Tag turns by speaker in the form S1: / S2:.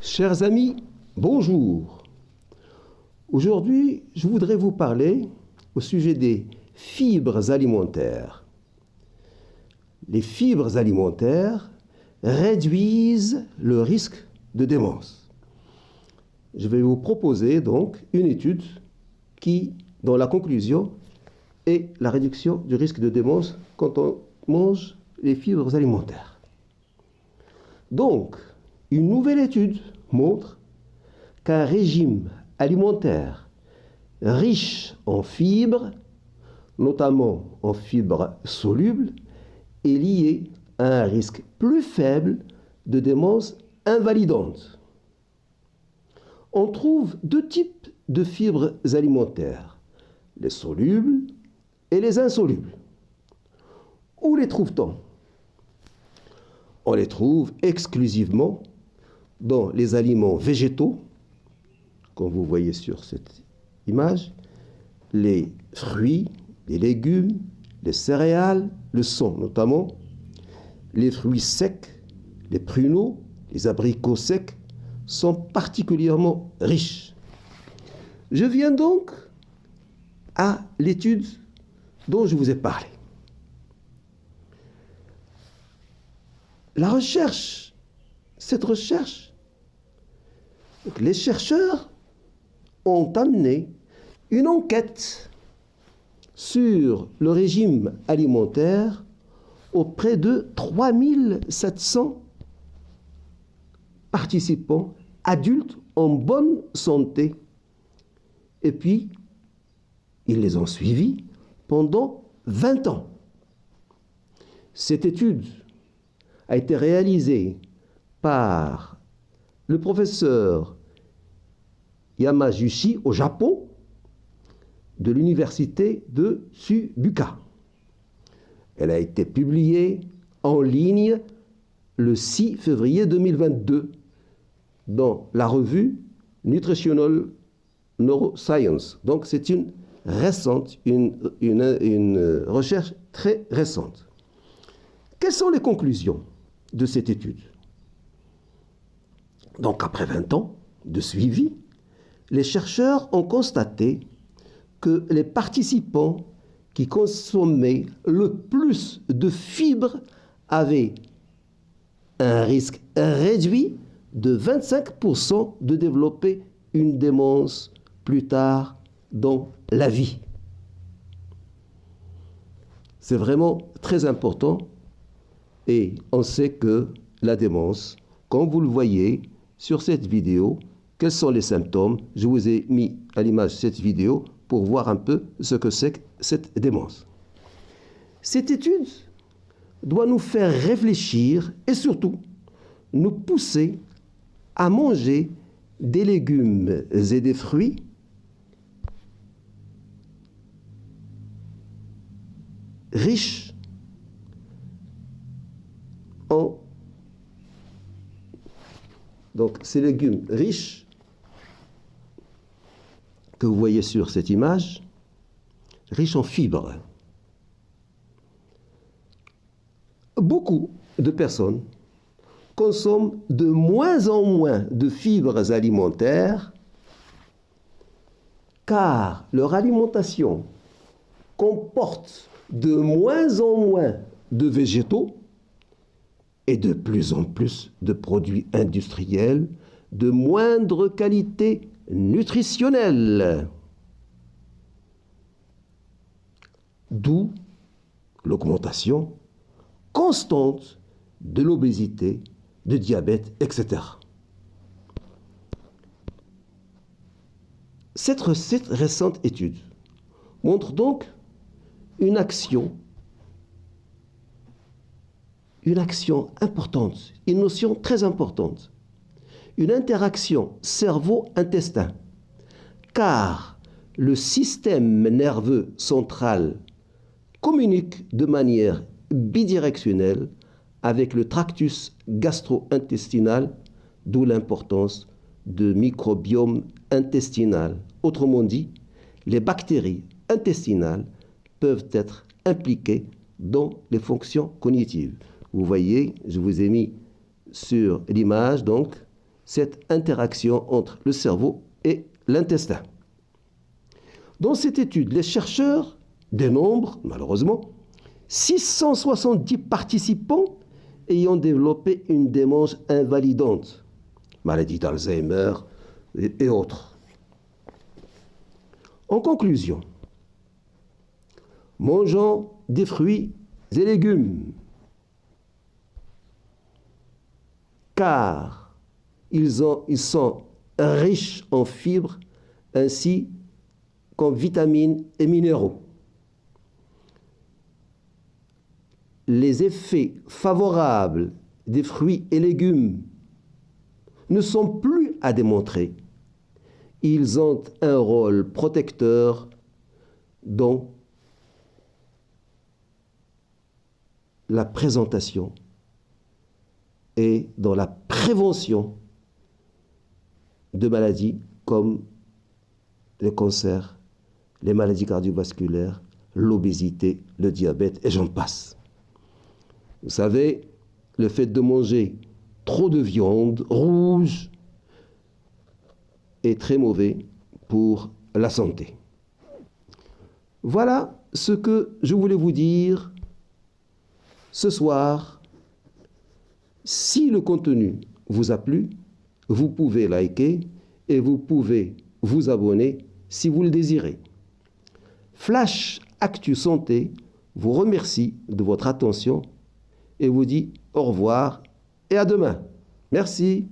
S1: Chers amis, bonjour. Aujourd'hui, je voudrais vous parler au sujet des fibres alimentaires. Les fibres alimentaires réduisent le risque de démence. Je vais vous proposer donc une étude dont la conclusion est la réduction du risque de démence quand on mange les fibres alimentaires. Donc, une nouvelle étude montre qu'un régime alimentaire riche en fibres, notamment en fibres solubles, est lié à un risque plus faible de démence invalidante. On trouve deux types de fibres alimentaires, les solubles et les insolubles. Où les trouve-t-on? On les trouve exclusivement dans les aliments végétaux, comme vous voyez sur cette image, les fruits, les légumes, les céréales, le son notamment, les fruits secs, les pruneaux, les abricots secs sont particulièrement riches. Je viens donc à l'étude dont je vous ai parlé. Cette recherche, les chercheurs ont amené une enquête sur le régime alimentaire auprès de 3700 participants adultes en bonne santé. Et puis, ils les ont suivis pendant 20 ans. Cette étude a été réalisée par le professeur Yamaguchi au Japon de l'université de Tsukuba. Elle a été publiée en ligne le 6 février 2022 dans la revue Nutritional Neuroscience. Donc c'est une recherche très récente. Quelles sont les conclusions de cette étude? Donc après 20 ans de suivi, les chercheurs ont constaté que les participants qui consommaient le plus de fibres avaient un risque réduit de 25% de développer une démence plus tard dans la vie. C'est vraiment très important et on sait que la démence, comme vous le voyez sur cette vidéo, quels sont les symptômes? Je vous ai mis à l'image cette vidéo pour voir un peu ce que c'est que cette démence. Cette étude doit nous faire réfléchir et surtout nous pousser à manger des légumes et des fruits riches en... Donc, ces légumes riches que vous voyez sur cette image, riches en fibres. Beaucoup de personnes consomment de moins en moins de fibres alimentaires car leur alimentation comporte de moins en moins de végétaux et de plus en plus de produits industriels de moindre qualité nutritionnelle. D'où l'augmentation constante de l'obésité, du diabète, etc. Cette récente étude montre donc une action importante, une notion très importante, une interaction cerveau-intestin, car le système nerveux central communique de manière bidirectionnelle avec le tractus gastro-intestinal, d'où l'importance de microbiome intestinal. Autrement dit, les bactéries intestinales peuvent être impliquées dans les fonctions cognitives. Vous voyez, je vous ai mis sur l'image donc cette interaction entre le cerveau et l'intestin. Dans cette étude, les chercheurs dénombrent, malheureusement, 670 participants ayant développé une démence invalidante, maladie d'Alzheimer et autres. En conclusion, mangeons des fruits et légumes, car ils sont riches en fibres ainsi qu'en vitamines et minéraux. Les effets favorables des fruits et légumes ne sont plus à démontrer. Ils ont un rôle protecteur dans la présentation et dans la prévention de maladies comme le cancer, les maladies cardiovasculaires, l'obésité, le diabète et j'en passe. Vous savez, le fait de manger trop de viande rouge est très mauvais pour la santé. Voilà ce que je voulais vous dire ce soir. Si le contenu vous a plu, vous pouvez liker et vous pouvez vous abonner si vous le désirez. Flash Actu Santé vous remercie de votre attention et vous dit au revoir et à demain. Merci.